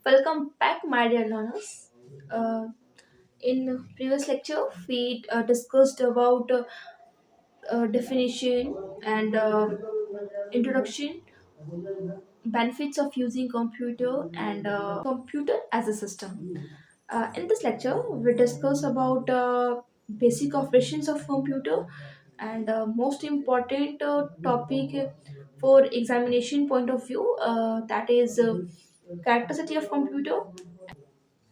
Welcome back, my dear learners. Uh, in previous lecture, we discussed about definition and introduction, benefits of using computer and computer as a system. In this lecture, we discuss about basic operations of computer and most important topic for examination point of view, that is characteristic of computer,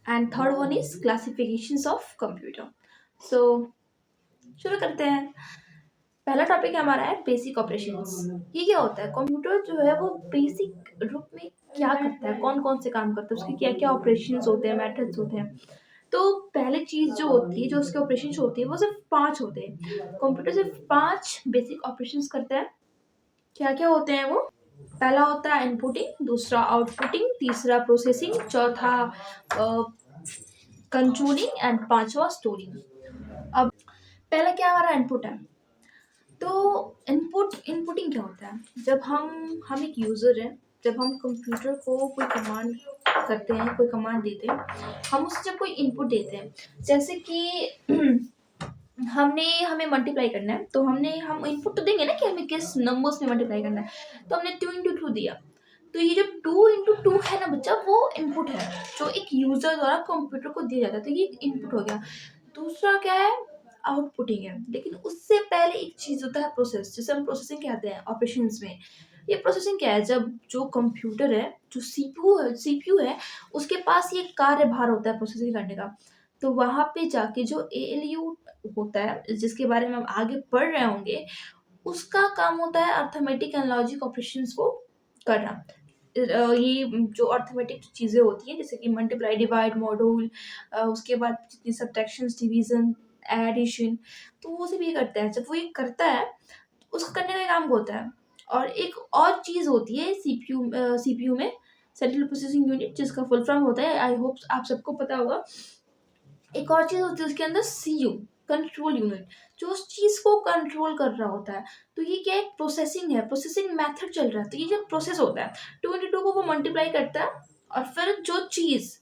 and third one is classifications of computer. So शुरू करते हैं। पहला topic हमारा है basic operations. ये क्या होता है? कंप्यूटर जो है वो बेसिक रूप में क्या करता है, कौन कौन से काम करता है, उसके क्या क्या ऑपरेशंस होते हैं, मेथड्स होते हैं। तो पहले चीज जो होती है, जो उसके ऑपरेशंस होती है, वो सिर्फ 5 होते हैं। कंप्यूटर सिर्फ 5 बेसिक ऑपरेशंस करता है। क्या क्या होते हैं वो? पहला होता है इनपुटिंग, दूसरा आउटपुटिंग, तीसरा प्रोसेसिंग, चौथा कंट्रोलिंग एंड पांचवा स्टोरिंग। अब पहला क्या हमारा इनपुट है। तो इनपुटिंग क्या होता है? जब हम एक यूजर हैं, जब हम कंप्यूटर को कोई कमांड करते हैं, कोई कमांड देते हैं, हम उससे जब कोई इनपुट देते हैं, जैसे कि हमें मल्टीप्लाई करना है, तो हम इनपुट तो देंगे ना कि हमें किस नंबर्स में मल्टीप्लाई करना है। तो हमने 2 into 2 दिया, तो ये जो 2 into 2 है ना बच्चा, वो इनपुट है जो एक यूजर द्वारा कंप्यूटर को दिया जाता है। तो ये इनपुट हो गया। दूसरा क्या है? आउटपुटिंग है। लेकिन उससे पहले एक चीज होता है प्रोसेस, जिसे हम प्रोसेसिंग कहते हैं ऑपरेशंस में। ये प्रोसेसिंग क्या है? जब जो कंप्यूटर है, जो सीपीयू है, उसके पास ये कार्यभार होता है प्रोसेसिंग करने का। तो वहां पे जाके जो एएलयू होता है, जिसके बारे में हम आगे पढ़ रहे होंगे, उसका काम होता है अर्थमेटिक एंड लॉजिक ऑपरेशंस को करना। ये जो अर्थमेटिक चीजें होती हैं, जैसे कि मल्टीप्लाई, डिवाइड, मॉड्यूल, उसके बाद जितनी सब्ट्रैक्शन, डिवीजन, एडिशन, तो वो सब ये करता है। जब वो ये करता है, उसको करने का काम होता है। और एक और चीज होती है सीपीयू में, सेंट्रल प्रोसेसिंग यूनिट, जिसका फुल फॉर्म होता है, आई होप आप सबको पता होगा। एक और चीज होती है उसके अंदर, सीयू, कंट्रोल यूनिट, जो उस चीज को कंट्रोल कर रहा होता है। तो ये क्या, एक प्रोसेसिंग है, प्रोसेसिंग मेथड चल रहा है। तो ये जो प्रोसेस होता है, 2 into 2 को वो मल्टीप्लाई करता है, और फिर जो चीज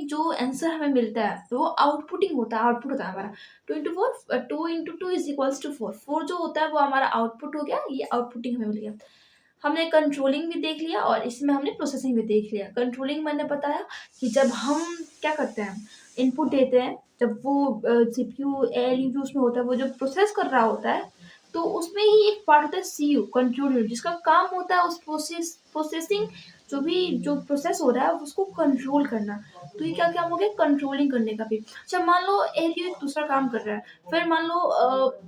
जो आंसर हमें मिलता है, वो आउटपुटिंग होता है, आउटपुट होता है हमारा। 2 into 4, 2 into 2 = 4, 4 जो होता है वो हमारा आउटपुट हो गया। ये आउटपुटिंग हमें मिल गया। हमने कंट्रोलिंग भी देख लिया और इसमें हमने प्रोसेसिंग भी देख लिया। कंट्रोलिंग मैंने बताया कि जब हम क्या करते हैं, इनपुट देते हैं, जब वो सीपीयू एएलयू जो उसमें होता है, वो जो प्रोसेस कर रहा होता है, तो उसमें ही एक पार्ट होता है सीयू, कंट्रोल यूनिट, जिसका काम होता है उस प्रोसेसिंग, जो प्रोसेस हो रहा है उसको कंट्रोल करना। तो ये क्या काम हो गया? कंट्रोलिंग करने का भी। अच्छा, मान लो एएलयू एक दूसरा काम कर रहा है, फिर मान लो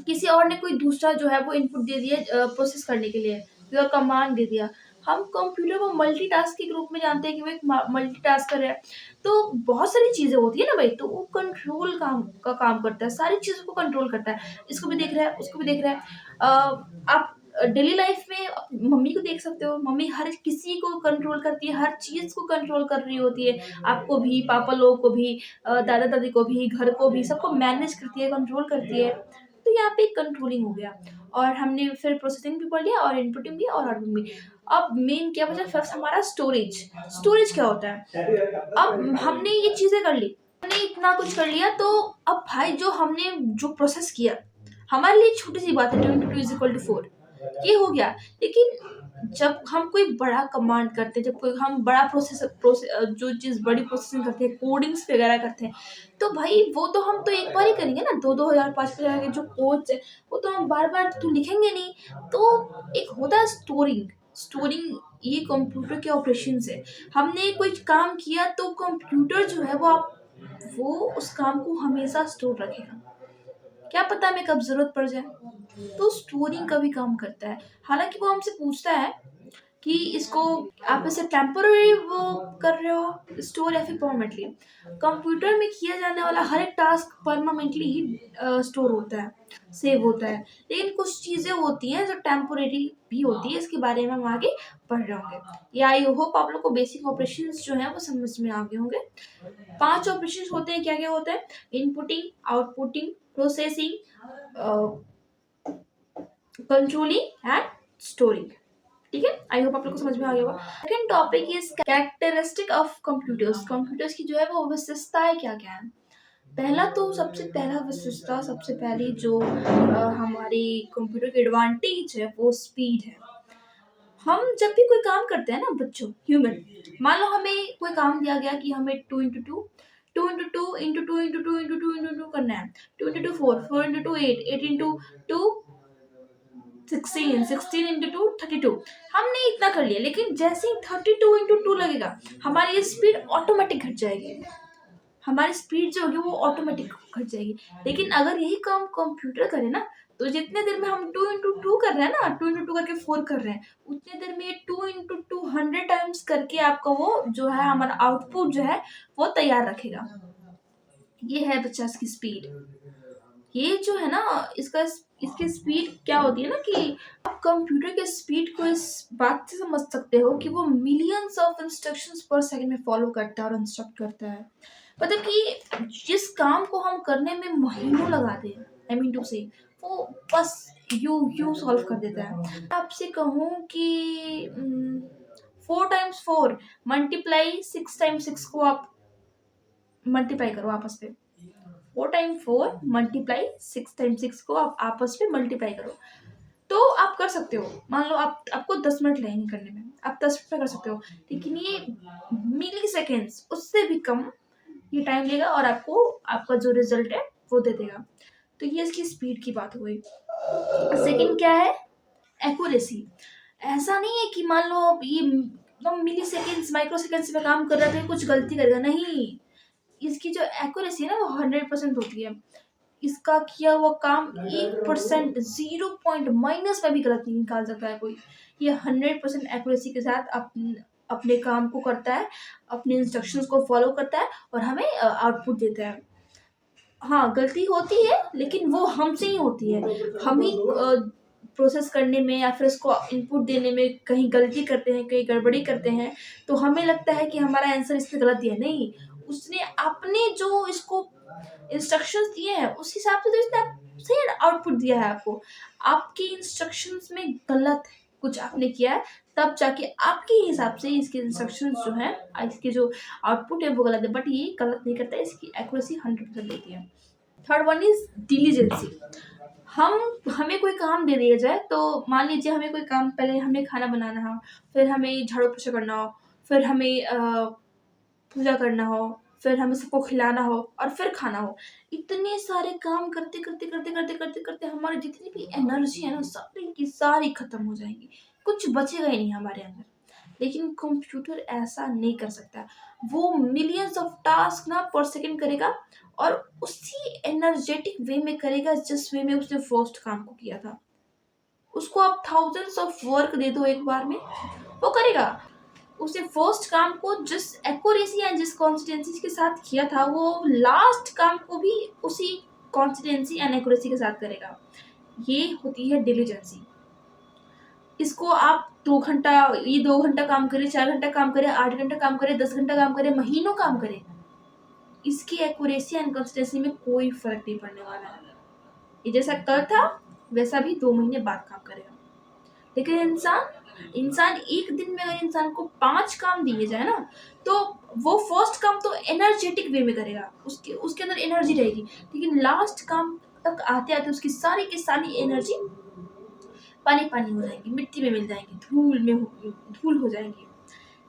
किसी और ने कोई दूसरा जो है वो इनपुट दे दिया प्रोसेस करने के लिए, या कमांड दे दिया। हम कंप्यूटर को मल्टीटास्क के रूप में जानते हैं कि वो एक मल्टीटास्कर है। तो बहुत सारी चीजें होती है ना भाई, तो वो कंट्रोल काम करता है, सारी चीजों को कंट्रोल करता है। इसको भी देख रहा है, उसको भी देख रहा है। आप डेली लाइफ में मम्मी को देख सकते हो, मम्मी हर किसी को कंट्रोल करती है, हर चीज को कंट्रोल कर रही होती है। आपको भी, पापा लोगों को भी, दादा दादी को भी, घर को भी, सबको मैनेज करती है, कंट्रोल करती है। तो यहाँ पे कंट्रोलिंग हो गया। और हमने फिर प्रोसेसिंग भी पढ़ लिया, और इनपुटिंग भी, और आउटपुटिंग भी। अब मेन क्या बचा? फर्स्ट हमारा स्टोरेज। स्टोरेज क्या होता है? अब हमने ये चीजें कर ली, हमने इतना कुछ कर लिया, तो अब भाई जो हमने जो प्रोसेस किया, हमारे लिए छोटी सी बात है, 2 into 2 = 4, ये हो गया। लेकिन जब हम कोई बड़ा कमांड करते हैं, जब कोई हम बड़ा जो चीज बड़ी प्रोसेसिंग करते हैं, कोडिंग्स वगैरह करते हैं, तो भाई वो तो हम तो एक बार ही करेंगे ना। 2-2 हजार 5-5 हजार के जो कोड्स है, वो तो हम बार बार तो लिखेंगे नहीं। तो एक होता है स्टोरिंग। स्टोरिंग ये कंप्यूटर के ऑपरेशन है। हमने कोई काम किया, तो कंप्यूटर जो है वो उस काम को हमेशा स्टोर रखेगा। क्या पता हमें कब जरूरत पड़ जाए। तो स्टोरिंग का भी काम करता है। हालांकि वो हमसे पूछता है कि इसको आप इसे टेम्पररी वो कर रहे हो स्टोर, या फिर परमानेंटली। कंप्यूटर में किया जाने वाला हर एक टास्क परमानेंटली ही स्टोर होता है, सेव होता है। लेकिन कुछ चीजें होती हैं जो टेम्पोरेरी भी होती है, इसके बारे में हम आगे पढ़ रहे होंगे। या आई होप आप लोग को बेसिक ऑपरेशंस जो है वो समझ में आ गए होंगे। 5 ऑपरेशंस होते हैं। क्या क्या होता है? Inputting, outputting, processing, controlling and storing. ठीक है, आई होप आप लोग को समझ में आ गया होगा। Second topic is characteristic of computers. Computers की जो है वो विशेषताएं क्या क्या है। पहला तो सबसे पहला विशेषता, सबसे पहली जो हमारी कंप्यूटर की एडवांटेज है वो स्पीड है। हम जब भी कोई काम करते हैं ना बच्चों, ह्यूमन, मान लो हमें कोई काम दिया गया कि हमें 2 into 2 करना है, 2 into 2 4, 4 into 2 8, 8 into 2 16, 16 into 2 32। हमने इतना कर लिया, लेकिन जैसे ही 32 into 2 लगेगा हमारी ये स्पीड ऑटोमेटिक घट जाएगी। हमारी स्पीड जो होगी वो ऑटोमेटिक घट जाएगी। लेकिन अगर यही काम कंप्यूटर करे ना, तो जितने देर में हम 2 into 2 कर रहे हैं ना, 2 into 2 करके 4 कर रहे हैं, उतने देर में ये 2 into 2 100 टाइम्स करके आपका वो जो है हमारा आउटपुट जो है वो तैयार रखेगा। ये है बच्चा इसकी स्पीड। ये जो है ना इसकी स्पीड क्या होती है ना कि आप कंप्यूटर के स्पीड को इस बात से समझ सकते हो कि वो मिलियंस ऑफ इंस्ट्रक्शंस पर सेकंड में फॉलो करता है और इंस्ट्रक्ट करता है। मतलब कि जिस काम को हम करने में महीनों लगाते हैं, आई मीन टू से, वो बस यू सॉल्व कर देता है। आपसे कहूँ कि 4 times 4 मल्टीप्लाई 6 times 6 को आप मल्टीप्लाई करो आपस में। 4 times 4 मल्टीप्लाई 6 times 6 को आप आपस में मल्टीप्लाई करो, तो आप कर सकते हो। मान लो आपको 10 मिनट लगेंगे करने में, आप 10 मिनट में कर सकते हो। लेकिन ये मिली सेकेंड्स उससे भी कम ये टाइम लेगा और आपको आपका जो रिजल्ट है वो दे देगा। तो ये इसकी स्पीड की बात हो गई। सेकंड क्या है, एक्यूरेसी। ऐसा नहीं है कि मान लो अब ये एकदम मिली सेकेंड्स माइक्रो सेकेंड्स में काम कर रहा है तो कुछ गलती करेगा, नहीं। इसकी जो एक्यूरेसी है ना वो 100% होती है। इसका किया हुआ काम 1%, 0 पॉइंट माइनस में भी गलत नहीं निकाल सकता है कोई। ये 100% एक्यूरेसी के साथ अपने काम को करता है, अपने इंस्ट्रक्शंस को फॉलो करता है और हमें आउटपुट देता है। हाँ, गलती होती है लेकिन वो हमसे ही होती है। हम ही प्रोसेस करने में या फिर उसको इनपुट देने में कहीं गलती करते हैं, कहीं गड़बड़ी करते हैं, तो हमें लगता है कि हमारा आंसर इसने गलत दिया। नहीं, उसने अपने जो इसको इंस्ट्रक्शंस दिए हैं उस हिसाब से तो इसने सही आउटपुट दिया है आपको। आपके इंस्ट्रक्शंस में गलत कुछ आपने किया है, तब जाके आपके हिसाब से इसके इंस्ट्रक्शंस जो हैं, इसके जो आउटपुट है वो गलत है, बट ये गलत नहीं करता है, इसकी एक्यूरेसी 100% होती है। Third one is diligence. हमें कोई काम दे दिया जाए, तो मान लीजिए हमें कोई काम, पहले हमें खाना बनाना हो, फिर हमें झाड़ू पोछा करना हो, फिर हमें पूजा करना हो, फिर हमें सबको खिलाना हो और फिर खाना हो। इतने सारे काम करते करते करते करते करते करते हमारी जितनी भी एनर्जी है ना सारी की सारी खत्म हो जाएगी, कुछ बचेगा ही नहीं हमारे अंदर। लेकिन कंप्यूटर ऐसा नहीं कर सकता। वो मिलियंस ऑफ टास्क ना पर सेकंड करेगा और उसी एनर्जेटिक वे में करेगा जिस वे में उसने फर्स्ट काम को किया था। उसको आप थाउजेंड्स ऑफ वर्क दे दो एक बार में, वो करेगा। उसने फर्स्ट काम को जिस एक्यूरेसी एंड जिस कॉन्सिस्टेंसी के साथ किया था, वो लास्ट काम को भी उसी कॉन्सिस्टेंसी एंड एक्यूरेसी के साथ करेगा। ये होती है डिलीजेंसी। इसको आप 2 घंटा, ये 2 घंटा काम करे, 4 घंटा काम करे, 8 घंटा काम करे, 10 घंटा काम करे, महीनों काम करे, इसकी एक्यूरेसी एंड कंसिस्टेंसी में कोई फर्क नहीं पड़ने वाला है। ये जैसा कल था वैसा भी 2 महीने बाद काम करेगा। लेकिन इंसान एक दिन में अगर इंसान को 5 काम दिए जाए ना, तो वो फर्स्ट काम तो एनर्जेटिक वे में करेगा, उसके अंदर एनर्जी रहेगी, लेकिन लास्ट काम तक आते आते उसकी सारी की सारी एनर्जी पानी पानी हो जाएंगी, मिट्टी में मिल जाएंगी, धूल हो जाएंगी।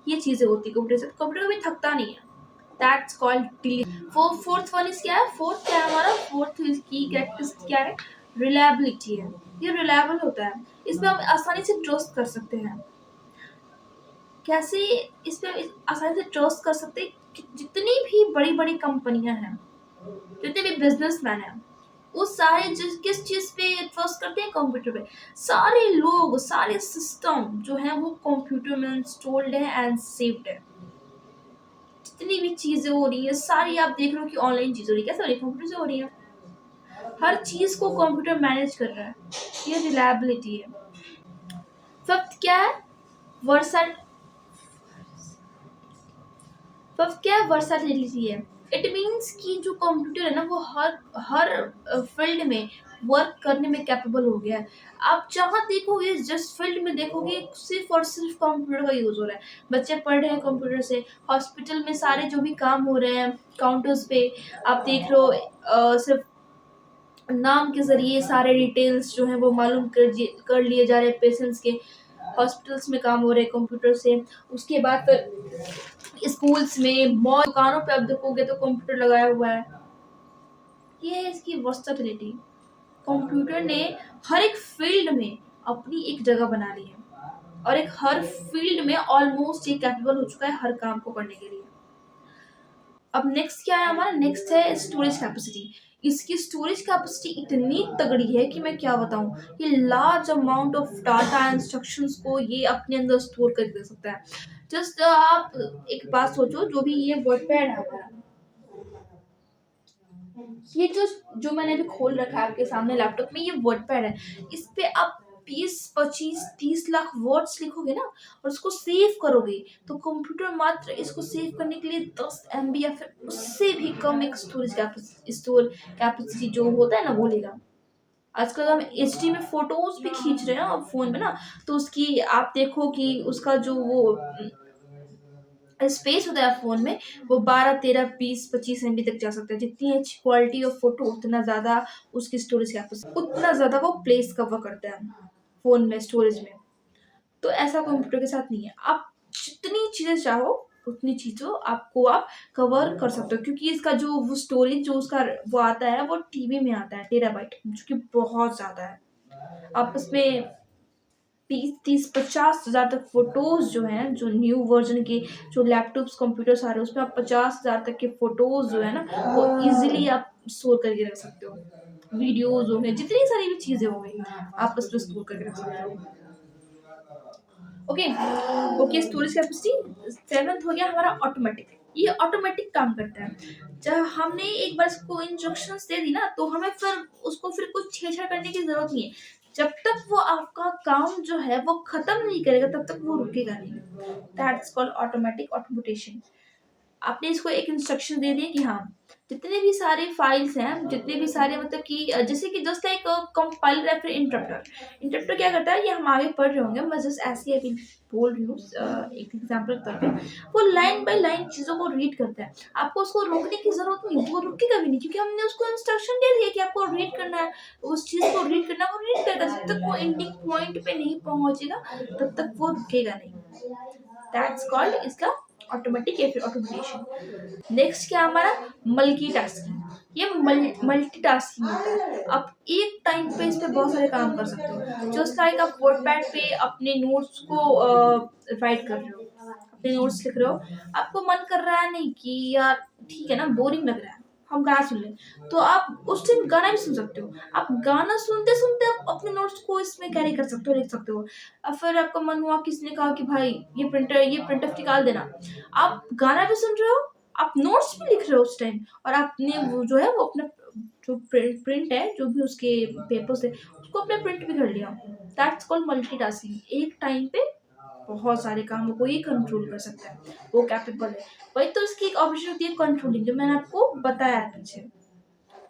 ये चीजें होती है कंप्यूटर से। कंप्यूटर कभी थकता नहीं है। That's called delete. Fourth one is क्या है, फोर्थ क्या है हमारा, फोर्थ की कैरेक्टरिस्टिक क्या है, रिलायबिलिटी है। ये रिलायबल होता है, इसमें हम आसानी से ट्रस्ट कर सकते हैं। कैसे इसमें आसानी से ट्रस्ट कर सकते हैं कि जितनी भी बड़ी बड़ी कंपनियां हैं, जितने भी बिजनेसमैन हैं, वो सारे किस चीज पे ट्रस्ट करते हैं, कंप्यूटर पे। सारे लोग, सारे सिस्टम जो है वो कंप्यूटर में इंस्टॉल्ड है एंड सेव्ड है। जितनी भी चीजें हो रही है सारी आप देख रहे हो कि ऑनलाइन चीज हो रही है, कैसे हो रही है, कंप्यूटर से हो रही है। हर चीज को कंप्यूटर मैनेज कर रहा है। ये रिलायबिलिटी है। फिफ्थ क्या है, वर्सट फिफ्थ क्या है, वर्सटिलिटी है। इट मीन्स कि जो कंप्यूटर है ना वो हर फील्ड में वर्क करने में कैपेबल हो गया है। आप जहाँ देखोगे, जिस फील्ड में देखोगे, सिर्फ और सिर्फ कंप्यूटर का यूज हो रहा है। बच्चे पढ़ रहे हैं कंप्यूटर से, हॉस्पिटल में सारे जो भी काम हो रहे हैं काउंटर्स पे, आप देख रहे हो सिर्फ नाम के ज़रिए सारे डिटेल्स जो हैं वो मालूम कर लिए जा रहे हैं पेशेंट्स के। हॉस्पिटल्स में काम हो रहे हैं कंप्यूटर से। उसके बाद फिर स्कूल्स में, मॉल, दुकानों पे आप देखोगे तो कंप्यूटर लगाया हुआ है। ये है इसकी वर्सेटिलिटी। कंप्यूटर ने हर एक फील्ड में अपनी एक जगह बना ली है, और एक हर फील्ड में ऑलमोस्ट ये कैपेबल हो चुका है हर काम को करने के लिए। अब नेक्स्ट क्या है हमारा? नेक्स्ट है स्टोरेज कैपेसिटी। इसकी स्टोरेज कैपेसिटी इतनी तगड़ी है कि मैं क्या बताऊं। ये large amount of data instructions को ये अपने अंदर स्टोर कर दे सकता है। जस्ट आप एक बात सोचो, जो भी ये वर्डपैड है हमारा, ये जो मैंने अभी खोल रखा है आपके सामने लैपटॉप में, ये वर्डपैड है। इस पे आप 20, 25, 30 लाख वर्ड्स लिखोगे ना, और उसको सेव करोगे, तो कंप्यूटर मात्र इसको सेव करने के लिए 10 MB या फिर उससे भी कम एक स्टोर कैपेसिटी जो होता है ना वो लेगा। आजकल हम HD में फोटोज भी खींच रहे हैं फोन में ना, तो उसकी आप देखो कि उसका जो वो स्पेस होता है फ़ोन में, वो 12, 13, 20, 25 MB तक जा सकता है। जितनी अच्छी क्वालिटी ऑफ फ़ोटो, उतना ज़्यादा उसकी स्टोरेज कैपेसिटी, उतना ज़्यादा वो प्लेस कवर करता है फ़ोन में, स्टोरेज में। तो ऐसा कंप्यूटर के साथ नहीं है। आप जितनी चीज़ें चाहो उतनी चीज़ों आपको आप कवर कर सकते हो, क्योंकि इसका जो वो स्टोरेज जो उसका वो आता है, वो टीबी में आता है, टेराबाइट, जो कि बहुत ज़्यादा है। आप उसमें 20, 30, 50 हज़ार तक फोटोज जो हैं, जो न्यू वर्जन के जो लैपटॉप्स कंप्यूटर्स आ रहे हैं, उसमें आप 50 हज़ार तक के फोटोज जो है ना, वो इजीली आप स्टोर करके रख सकते हो। वीडियोज हो गए, जितनी सारी भी चीजें हो गई, आप उसमें स्टोर करके रख सकते हो। Okay okay, storage capacity. Seventh हो गया हमारा ऑटोमेटिक। ये ऑटोमेटिक काम करता है। जब हमने एक बार इसको इंस्ट्रक्शंस दे दी ना, तो हमें फिर उसको फिर कुछ छेड़छाड़ करने की जरूरत नहीं है। जब तक वो आपका काम जो है वो खत्म नहीं करेगा, तब तक वो रुकेगा नहीं। That's called automatic automation. आपने इसको एक इंस्ट्रक्शन दे दिया कि हाँ, जितने भी सारे फाइल्स हैं, जितने भी सारे मतलब कि जैसे कि जस्ट लाइक कंपाइलर या फिर इंटरप्टर क्या करता है, ये हम आगे पढ़ रहे होंगे, मैं जस्ट ऐसे ही अभी बोल रही हूँ एक एग्जांपल के तौर पे। वो लाइन बाय लाइन चीज़ों को रीड करता है। आपको उसको रोकने की जरूरत नहीं, वो रुकेगा भी नहीं, क्योंकि हमने उसको इंस्ट्रक्शन दे दिया कि आपको रीड करना है, उस चीज़ को रीड करना है, वो रीड करेगा। जब तक वो एंडिंग पॉइंट पे नहीं पहुंचेगा, तब तक वो रुकेगा नहीं। दैट्स कॉल्ड इसका ऑटोमेटिक या फिर ऑटोमेटेशन। नेक्स्ट क्या हमारा? मल्टीटास्किंग। ये मल्टीटास्किंग होता है। आप एक टाइम पे इस पे बहुत सारे काम कर सकते हो। जस्ट लाइक आप वर्डपैड पे अपने नोट्स को राइट कर रहे हो, अपने नोट्स लिख रहे हो, आपको मन कर रहा है नहीं कि यार ठीक है ना, बोरिंग लग रहा है, हम गाना सुन लें, तो आप उस टाइम गाना भी सुन सकते हो। आप गाना सुनते सुनते आप अपने नोट्स को इसमें कैरी कर सकते हो, लिख सकते हो। अब फिर आपका मन हुआ, किसी ने कहा कि भाई ये प्रिंट निकाल देना, आप गाना भी सुन रहे हो, आप नोट्स भी लिख रहे हो उस टाइम, और आपने वो जो है वो अपना जो प्रिंट है, जो भी उसके पेपर से, उसको अपने प्रिंट भी कर लिया। That's called multitasking. एक टाइम पे बहुत सारे कामों को ये कंट्रोल कर सकता है, वो कैपेबल है। वही तो इसकी एक ऑप्शन होती है कंट्रोलिंग, जो मैंने आपको बताया है पीछे।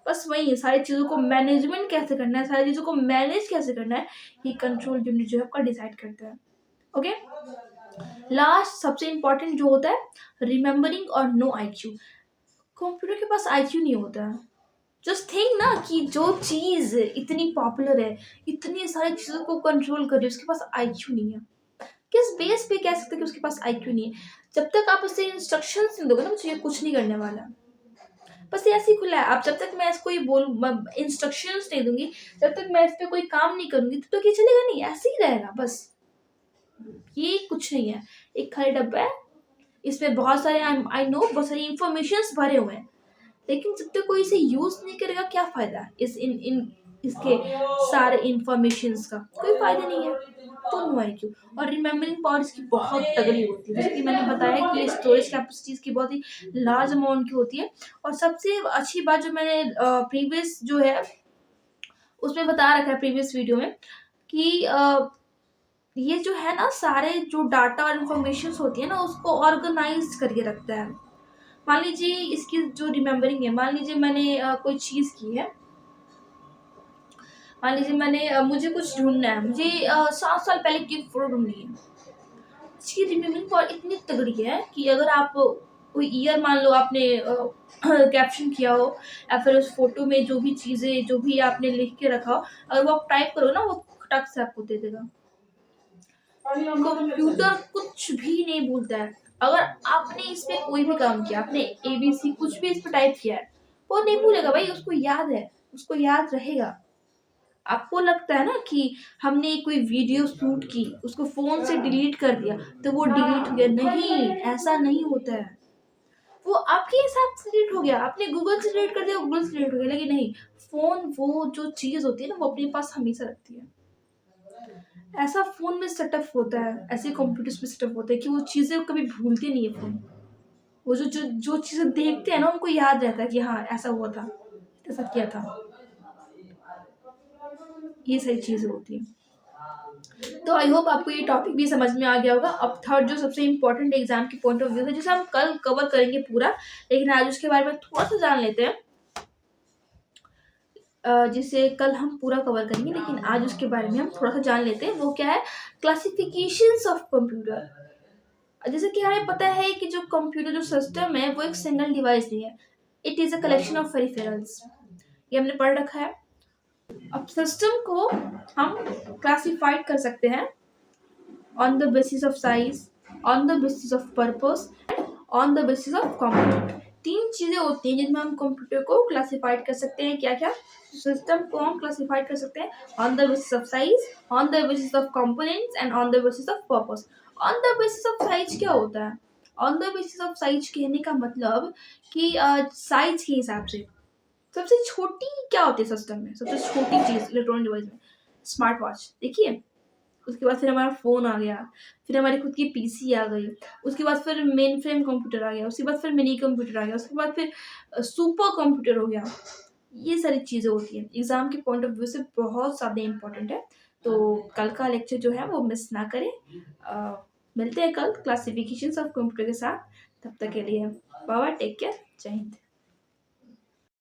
बस वही है, सारी चीज़ों को मैनेजमेंट कैसे करना है, सारी चीज़ों को मैनेज कैसे करना है, ये कंट्रोल यूनिट जो है आपका डिसाइड करता है। ओके, लास्ट सबसे इंपॉर्टेंट जो होता है, रिमेम्बरिंग और नो IQ। कंप्यूटर के पास IQ नहीं होता है। जस्ट थिंक ना कि जो चीज़ इतनी पॉपुलर है, इतनी सारी चीज़ों को कंट्रोल कर रही है, उसके पास IQ नहीं है। किस बेस पे कह सकते हैं कि उसके पास IQ नहीं है? जब तक आप उसे इंस्ट्रक्शंस नहीं दोगे ना, मुझे ये कुछ नहीं करने वाला। बस ये ऐसे ही खुला है। अब जब तक मैं इसको ये इंस्ट्रक्शंस नहीं दूंगी, जब तक मैं इस पे कोई काम नहीं करूंगी, तब तक ये चलेगा नहीं, ऐसे ही रहेगा बस। ये कुछ नहीं है, एक खाली डब्बा है, इसमें बहुत सारे आई नो बहुत सारी इंफॉर्मेशंस भरे हुए हैं, लेकिन जब तक कोई इसे यूज नहीं करेगा, क्या फायदा इस इन इन इसके सारे इंफॉर्मेशंस का? कोई फायदा नहीं है। तो नो IQ। और रिमेम्बरिंग पावर इसकी बहुत तगड़ी होती है, जैसे कि मैंने बताया कि स्टोरेज कैपेसिटी इसकी बहुत ही लार्ज अमाउंट की होती है। और सबसे अच्छी बात जो मैंने प्रीवियस जो है उसमें बता रखा है, प्रीवियस वीडियो में, कि ये जो है ना, सारे जो डाटा और इन्फॉर्मेशन होती है ना, उसको ऑर्गेनाइज करके रखता है। मान लीजिए इसकी जो रिमेम्बरिंग है, मान लीजिए मैंने कोई चीज़ की है, मान लीजिए मुझे कुछ ढूँढना है, मुझे 7 साल पहले की फ़ोटो ढूँढनी है। इसकी रिमेमोरी पावर इतनी तगड़ी है कि अगर आप कोई ईयर मान लो आपने कैप्शन किया हो या फिर उस फ़ोटो में जो भी चीज़ें जो भी आपने लिख के रखा हो, अगर वो आप टाइप करो ना, वो खटक से आपको दे देगा। कंप्यूटर कुछ भी नहीं भूलता है। अगर आपने इस पे कोई भी काम किया, आपने एबीसी कुछ भी इस पे टाइप किया है, वो नहीं भूलेगा भाई, उसको याद है, उसको याद रहेगा। आपको लगता है ना कि हमने कोई वीडियो शूट की, उसको फ़ोन से डिलीट कर दिया, तो वो डिलीट हो गया, नहीं, ऐसा नहीं होता है। वो आपके हिसाब से डिलीट हो गया, आपने गूगल से डिलीट कर दिया, गूगल से डिलीट हो गया, लेकिन नहीं, फ़ोन वो जो चीज़ होती है ना, वो अपने पास हमेशा रखती है। ऐसा फ़ोन में सेटअप होता है, ऐसे कंप्यूटर्स में सेटअप होता है कि वो चीज़ें कभी भूलते नहीं है फ़ोन। वो जो चीज़ें देखते हैं ना, उनको याद रहता है कि हाँ, ऐसा हुआ था, ऐसा किया था। ये सारी चीज़ें होती हैं। तो आई होप आपको ये टॉपिक भी समझ में आ गया होगा। अब थर्ड जो सबसे इम्पोर्टेंट एग्ज़ाम के पॉइंट ऑफ व्यू है, जिसे हम कल कवर करेंगे पूरा, लेकिन आज उसके बारे में थोड़ा-सा जान लेते हैं। जिसे कल हम पूरा कवर करेंगे, लेकिन आज उसके बारे में हम थोड़ा-सा जान लेते हैं। वो क्या है? Classifications of computer. जैसे कि हमें पता है कि जो कंप्यूटर जो सिस्टम है, वो एक सिंगल डिवाइस नहीं है। It is a collection of peripherals. ये हमने पढ़ रखा है। अब सिस्टम को हम क्लासिफाइड कर सकते हैं on the basis of size, on the basis of purpose, on the basis of component। 3 चीज़ें होती हैं जिनमें हम कंप्यूटर को क्लासिफाइड कर सकते हैं। क्या-क्या? सिस्टम को हम क्लासिफाइड कर सकते हैं on the basis of size, on the basis of components and on the basis of purpose। on the basis of size क्या होता है? on the basis of size कहने का मतलब कि साइज़ के हिसाब से सबसे छोटी क्या होती है सिस्टम में? सबसे छोटी चीज़ इलेक्ट्रॉनिक डिवाइस में स्मार्ट वॉच, देखिए। उसके बाद फिर हमारा फ़ोन आ गया, फिर हमारी खुद की पीसी आ गई, उसके बाद फिर मेन फ्रेम कंप्यूटर आ गया, उसके बाद फिर मिनी कंप्यूटर आ गया, उसके बाद फिर सुपर कंप्यूटर हो गया। ये सारी चीज़ें होती हैं, एग्ज़ाम के पॉइंट ऑफ व्यू से बहुत ज़्यादा इम्पोर्टेंट है। तो कल का लेक्चर जो है वो मिस ना करें। मिलते हैं कल क्लासिफिकेशंस ऑफ कंप्यूटर के साथ। तब तक के लिए बाय बाय, टेक केयर, जय हिंद।